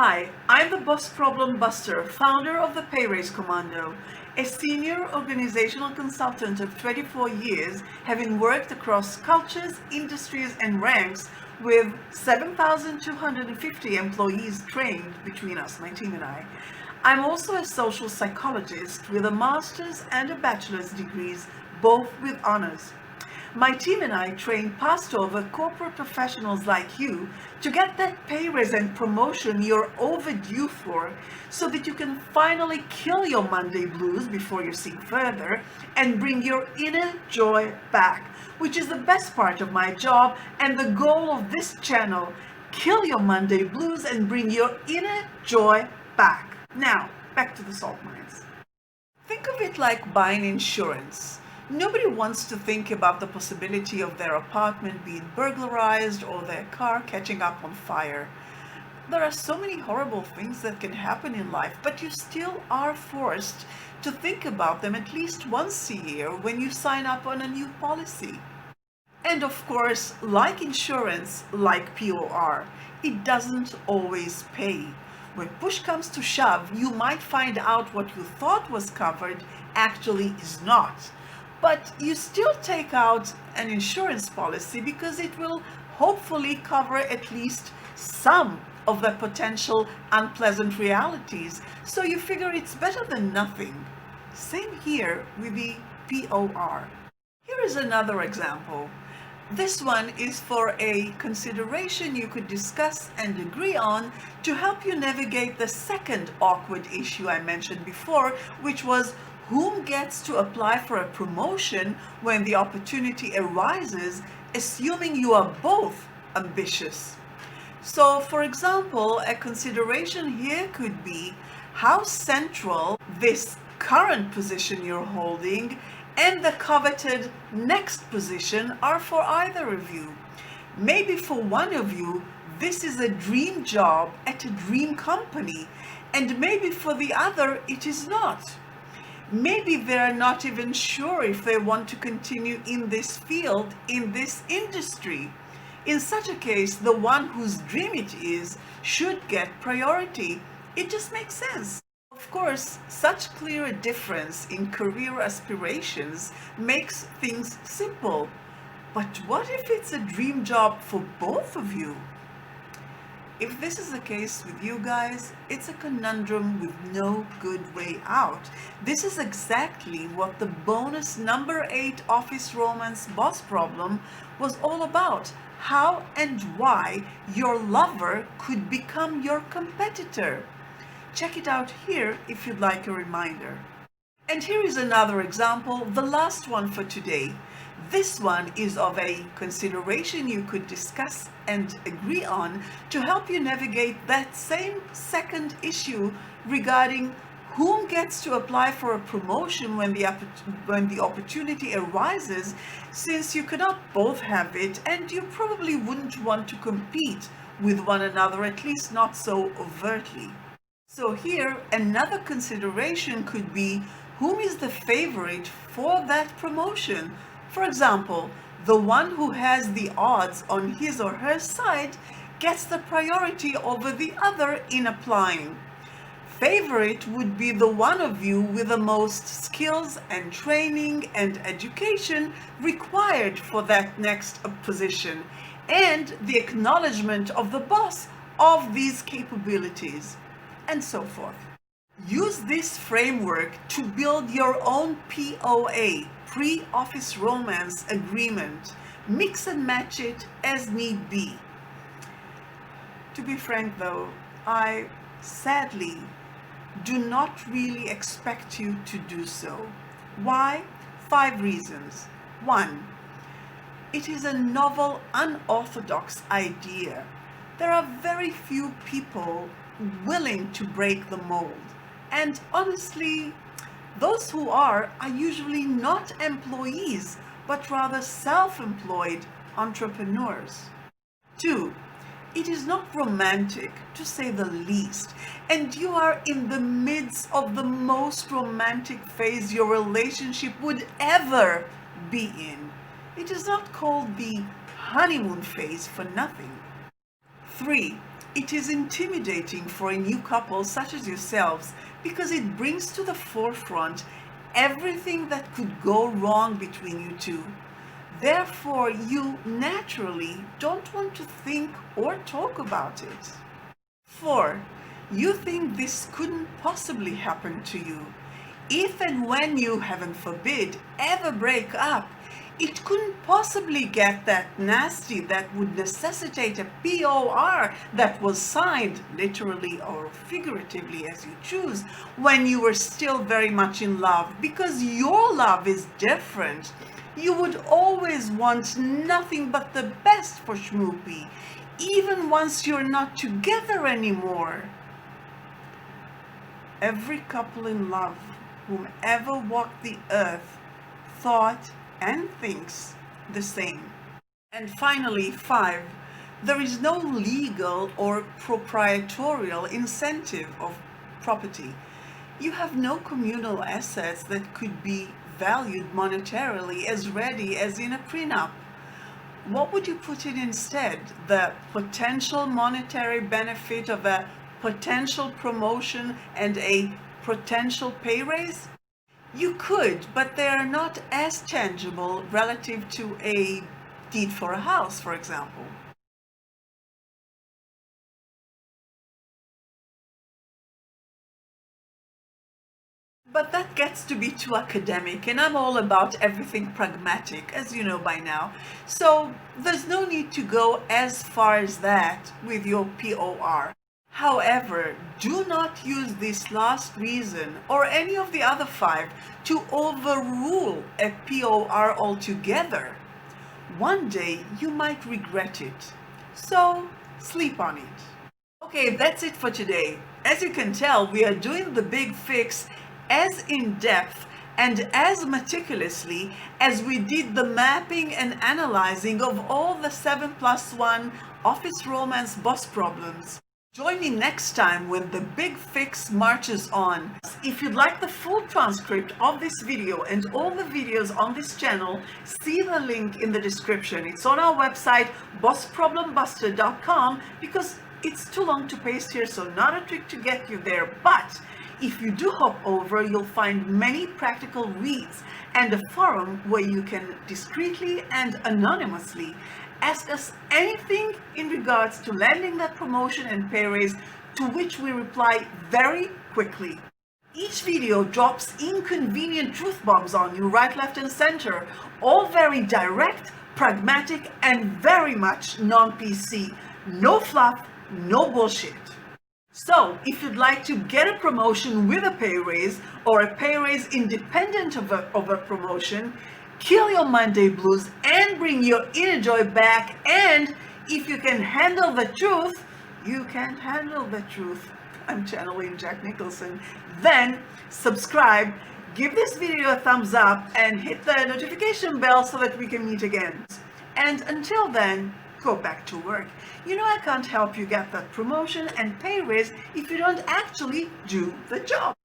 Hi, I'm the BossProblemBuster, founder of the Pay Raise Commando, a senior organizational consultant of 24 years, having worked across cultures, industries, and ranks with 7,250 employees trained between us, my team and I. I'm also a social psychologist with a master's and a bachelor's degrees, both with honors. My team and I train passed over corporate professionals like you to get that pay raise and promotion you're overdue for so that you can finally kill your Monday blues before you sink further and bring your inner joy back, which is the best part of my job and the goal of this channel. Kill your Monday blues and bring your inner joy back. Now, back to the salt mines. Think of it like buying insurance. Nobody wants to think about the possibility of their apartment being burglarized or their car catching up on fire. There are so many horrible things that can happen in life, but you still are forced to think about them at least once a year when you sign up on a new policy. And of course, like insurance, like POR, it doesn't always pay. When push comes to shove, you might find out what you thought was covered actually is not. But you still take out an insurance policy because it will hopefully cover at least some of the potential unpleasant realities. So you figure it's better than nothing. Same here with the POR. Here is another example. This one is for a consideration you could discuss and agree on to help you navigate the second awkward issue I mentioned before, which was whom gets to apply for a promotion when the opportunity arises, assuming you are both ambitious. So, for example, a consideration here could be how central this current position you're holding and the coveted next position are for either of you. Maybe for one of you, this is a dream job at a dream company, and maybe for the other, it is not. Maybe they're not even sure if they want to continue in this field, in this industry. In such a case, the one whose dream it is should get priority. It just makes sense. Of course, such clear difference in career aspirations makes things simple. But what if it's a dream job for both of you? If this is the case with you guys, it's a conundrum with no good way out. This is exactly what the bonus number 8 Office Romance Boss Problem was all about. How and why your lover could become your competitor. Check it out here if you'd like a reminder. And here is another example, the last one for today. This one is of a consideration you could discuss and agree on to help you navigate that same second issue regarding whom gets to apply for a promotion when the opportunity arises, since you cannot both have it and you probably wouldn't want to compete with one another, at least not so overtly. So here, another consideration could be whom is the favorite for that promotion. For example, the one who has the odds on his or her side gets the priority over the other in applying. Favorite would be the one of you with the most skills and training and education required for that next position, and the acknowledgement of the boss of these capabilities, and so forth. Use this framework to build your own POA, pre-Office Romance agreement. Mix and match it as need be. To be frank though, I sadly do not really expect you to do so. Why? 5 reasons. 1. It is a novel, unorthodox idea. There are very few people willing to break the mold. And honestly, those who are usually not employees, but rather self-employed entrepreneurs. 2. It is not romantic, to say the least, and you are in the midst of the most romantic phase your relationship would ever be in. It is not called the honeymoon phase for nothing. 3. It is intimidating for a new couple such as yourselves because it brings to the forefront everything that could go wrong between you two. Therefore, you naturally don't want to think or talk about it. 4. You think this couldn't possibly happen to you. If and when you, heaven forbid, ever break up, it couldn't possibly get that nasty that would necessitate a POR that was signed, literally or figuratively as you choose, when you were still very much in love, because your love is different. You would always want nothing but the best for Shmoopy, even once you're not together anymore. Every couple in love, whomever walked the earth, thought and thinks the same. And finally, 5, there is no legal or proprietorial incentive of property. You have no communal assets that could be valued monetarily as ready as in a prenup. What would you put in instead? The potential monetary benefit of a potential promotion and a potential pay raise? You could, but they are not as tangible relative to a deed for a house, for example. But that gets to be too academic, and I'm all about everything pragmatic, as you know by now. So there's no need to go as far as that with your POR. However, do not use this last reason or any of the other 5 to overrule a POR altogether. One day you might regret it. So sleep on it. Okay, that's it for today. As you can tell, we are doing the big fix as in depth and as meticulously as we did the mapping and analyzing of all the 7+1 Office Romance boss problems. Join me next time when the big fix marches on. If you'd like the full transcript of this video and all the videos on this channel, see the link in the description. It's on our website, BossProblemBuster.com, because it's too long to paste here, so not a trick to get you there. But if you do hop over, you'll find many practical reads and a forum where you can discreetly and anonymously ask us anything in regards to landing that promotion and pay raise, to which we reply very quickly. Each video drops inconvenient truth bombs on you right, left, and center, all very direct, pragmatic, and very much non-PC. No fluff, no bullshit. So, if you'd like to get a promotion with a pay raise, or a pay raise independent of a promotion, kill your Monday blues and bring your inner joy back, and if you can handle the truth, you can handle the truth. I'm channeling Jack Nicholson. Then subscribe, give this video a thumbs up, and hit the notification bell so that we can meet again. And until then, go back to work. You know I can't help you get that promotion and pay raise if you don't actually do the job.